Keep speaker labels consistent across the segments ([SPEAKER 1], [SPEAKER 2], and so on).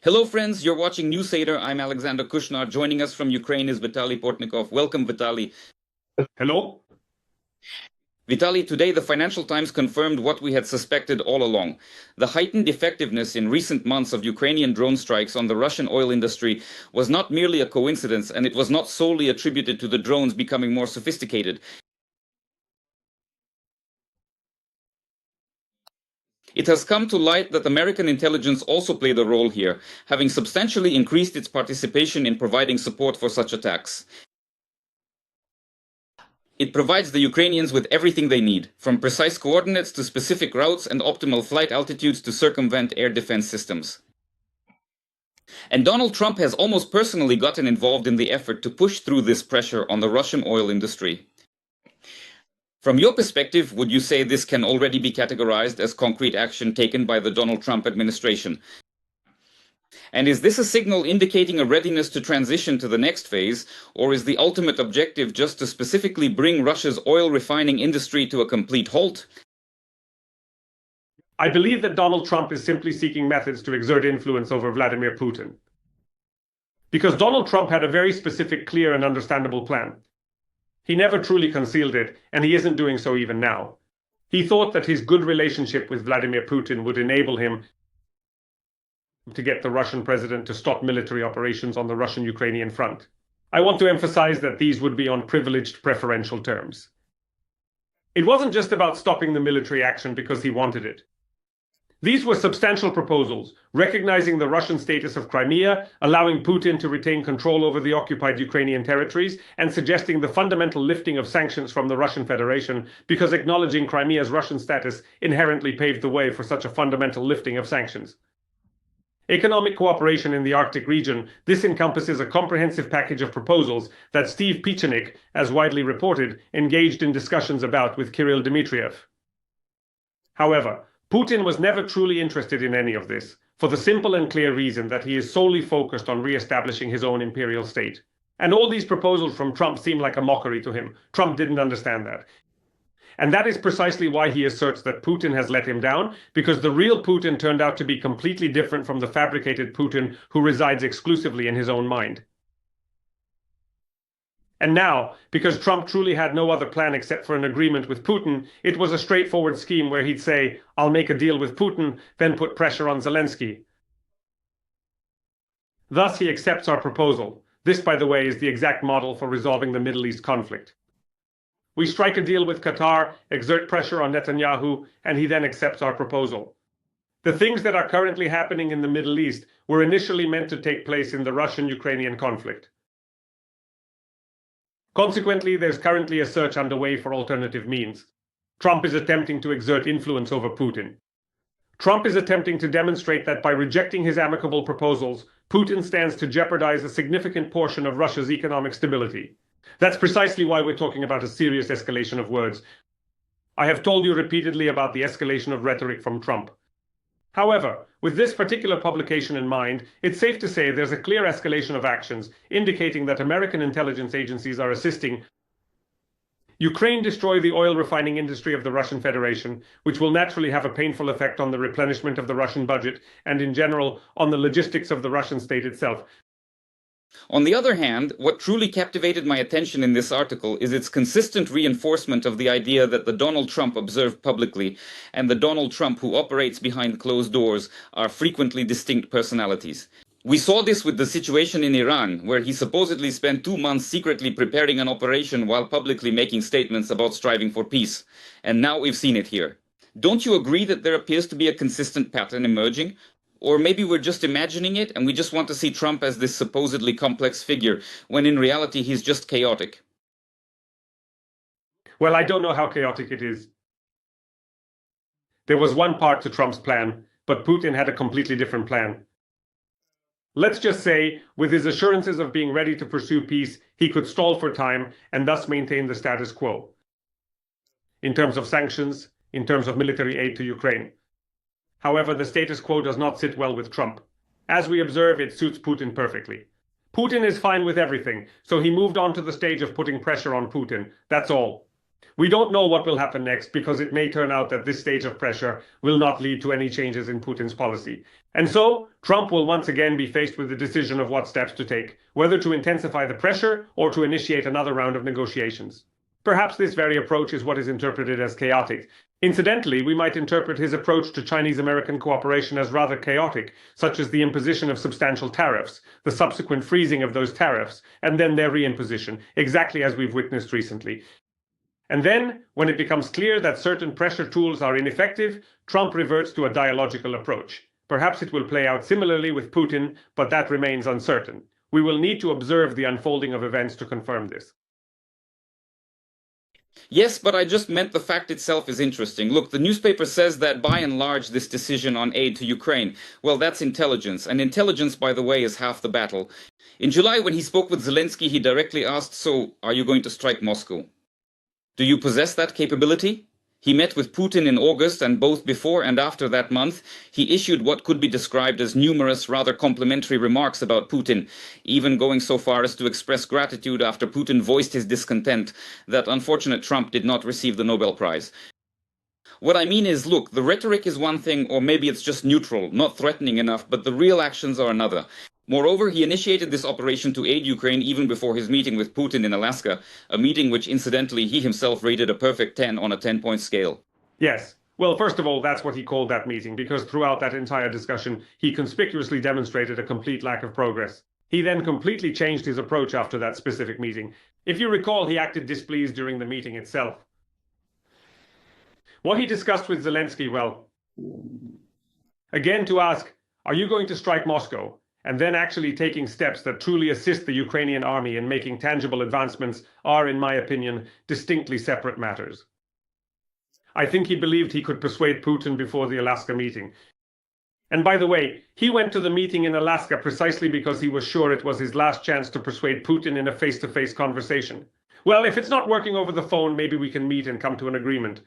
[SPEAKER 1] Hello, friends. You're watching Newsader. I'm Alexander Kushnar. Joining us from Ukraine is Vitaly Portnikov. Welcome, Vitaly.
[SPEAKER 2] Hello.
[SPEAKER 1] Vitaly, today the Financial Times confirmed what we had suspected all along. The heightened effectiveness in recent months of Ukrainian drone strikes on the Russian oil industry was not merely a coincidence, and it was not solely attributed to the drones becoming more sophisticated. It has come to light that American intelligence also played a role here, having substantially increased its participation in providing support for such attacks. It provides the Ukrainians with everything they need, from precise coordinates to specific routes and optimal flight altitudes to circumvent air defense systems. And Donald Trump has almost personally gotten involved in the effort to push through this pressure on the Russian oil industry. From your perspective, would you say this can already be categorized as concrete action taken by the Donald Trump administration? And is this a signal indicating a readiness to transition to the next phase, or is the ultimate objective just to specifically bring Russia's oil refining industry to a complete halt?
[SPEAKER 2] I believe that Donald Trump is simply seeking methods to exert influence over Vladimir Putin. Because Donald Trump had a very specific, clear, and understandable plan. He never truly concealed it, and he isn't doing so even now. He thought that his good relationship with Vladimir Putin would enable him to get the Russian president to stop military operations on the Russian-Ukrainian front. I want to emphasize that these would be on privileged preferential terms. It wasn't just about stopping the military action because he wanted it. These were substantial proposals, recognizing the Russian status of Crimea, allowing Putin to retain control over the occupied Ukrainian territories, and suggesting the fundamental lifting of sanctions from the Russian Federation, because acknowledging Crimea's Russian status inherently paved the way for such a fundamental lifting of sanctions. Economic cooperation in the Arctic region, this encompasses a comprehensive package of proposals that Steve Pieczenik, as widely reported, engaged in discussions about with Kirill Dmitriev. However, Putin was never truly interested in any of this, for the simple and clear reason that he is solely focused on re-establishing his own imperial state. And all these proposals from Trump seem like a mockery to him. Trump didn't understand that. And that is precisely why he asserts that Putin has let him down, because the real Putin turned out to be completely different from the fabricated Putin who resides exclusively in his own mind. And now, because Trump truly had no other plan except for an agreement with Putin, it was a straightforward scheme where he'd say, "I'll make a deal with Putin, then put pressure on Zelensky." Thus, he accepts our proposal. This, by the way, is the exact model for resolving the Middle East conflict. We strike a deal with Qatar, exert pressure on Netanyahu, and he then accepts our proposal. The things that are currently happening in the Middle East were initially meant to take place in the Russian-Ukrainian conflict. Consequently, there's currently a search underway for alternative means. Trump is attempting to exert influence over Putin. Trump is attempting to demonstrate that by rejecting his amicable proposals, Putin stands to jeopardize a significant portion of Russia's economic stability. That's precisely why we're talking about a serious escalation of words. I have told you repeatedly about the escalation of rhetoric from Trump. However, with this particular publication in mind, it's safe to say there's a clear escalation of actions, indicating that American intelligence agencies are assisting Ukraine destroy the oil refining industry of the Russian Federation, which will naturally have a painful effect on the replenishment of the Russian budget and, in general, on the logistics of the Russian state itself.
[SPEAKER 1] On the other hand, what truly captivated my attention in this article is its consistent reinforcement of the idea that the Donald Trump observed publicly and the Donald Trump who operates behind closed doors are frequently distinct personalities. We saw this with the situation in Iran, where he supposedly spent 2 months secretly preparing an operation while publicly making statements about striving for peace. And now we've seen it here. Don't you agree that there appears to be a consistent pattern emerging? Or maybe we're just imagining it and we just want to see Trump as this supposedly complex figure, when in reality he's just chaotic.
[SPEAKER 2] Well, I don't know how chaotic it is. There was one part to Trump's plan, but Putin had a completely different plan. Let's just say, with his assurances of being ready to pursue peace, he could stall for time and thus maintain the status quo. In terms of sanctions, in terms of military aid to Ukraine. However, the status quo does not sit well with Trump. As we observe, it suits Putin perfectly. Putin is fine with everything, so he moved on to the stage of putting pressure on Putin. That's all. We don't know what will happen next because it may turn out that this stage of pressure will not lead to any changes in Putin's policy. And so, Trump will once again be faced with the decision of what steps to take, whether to intensify the pressure or to initiate another round of negotiations. Perhaps this very approach is what is interpreted as chaotic. Incidentally, we might interpret his approach to Chinese-American cooperation as rather chaotic, such as the imposition of substantial tariffs, the subsequent freezing of those tariffs, and then their reimposition, exactly as we've witnessed recently. And then, when it becomes clear that certain pressure tools are ineffective, Trump reverts to a dialogical approach. Perhaps it will play out similarly with Putin, but that remains uncertain. We will need to observe the unfolding of events to confirm this.
[SPEAKER 1] Yes, but I just meant the fact itself is interesting. Look, the newspaper says that by and large this decision on aid to Ukraine, well, that's intelligence. And intelligence, by the way, is half the battle. In July, when he spoke with Zelensky, he directly asked, so, are you going to strike Moscow? Do you possess that capability? He met with Putin in August, and both before and after that month, he issued what could be described as numerous, rather complimentary remarks about Putin, even going so far as to express gratitude after Putin voiced his discontent that unfortunate Trump did not receive the Nobel Prize. What I mean is, look, the rhetoric is one thing, or maybe it's just neutral, not threatening enough, but the real actions are another. Moreover, he initiated this operation to aid Ukraine even before his meeting with Putin in Alaska, a meeting which, incidentally, he himself rated a perfect 10 on a 10-point scale.
[SPEAKER 2] Yes. Well, first of all, that's what he called that meeting, because throughout that entire discussion, he conspicuously demonstrated a complete lack of progress. He then completely changed his approach after that specific meeting. If you recall, he acted displeased during the meeting itself. What he discussed with Zelensky, well, again to ask, are you going to strike Moscow? And then actually taking steps that truly assist the Ukrainian army in making tangible advancements are, in my opinion, distinctly separate matters. I think he believed he could persuade Putin before the Alaska meeting. And by the way, he went to the meeting in Alaska precisely because he was sure it was his last chance to persuade Putin in a face-to-face conversation. Well, if it's not working over the phone, maybe we can meet and come to an agreement.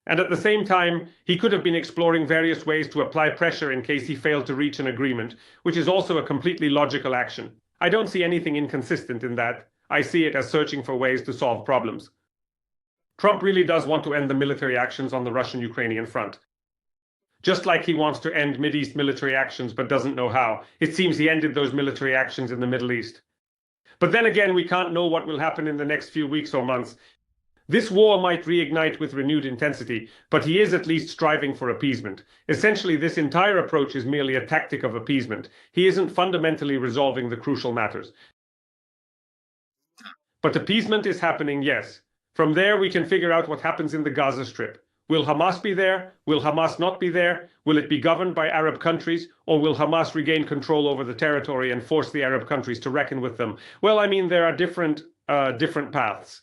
[SPEAKER 2] And at the same time, he could have been exploring various ways to apply pressure in case he failed to reach an agreement, which is also a completely logical action. I don't see anything inconsistent in that. I see it as searching for ways to solve problems. Trump really does want to end the military actions on the Russian-Ukrainian front. Just like he wants to end Mideast military actions but doesn't know how. It seems he ended those military actions in the Middle East. But then again, we can't know what will happen in the next few weeks or months. This war might reignite with renewed intensity, but he is at least striving for appeasement. Essentially, this entire approach is merely a tactic of appeasement. He isn't fundamentally resolving the crucial matters. But appeasement is happening, yes. From there, we can figure out what happens in the Gaza Strip. Will Hamas be there? Will Hamas not be there? Will it be governed by Arab countries? Or will Hamas regain control over the territory and force the Arab countries to reckon with them? Well, I mean, there are different paths.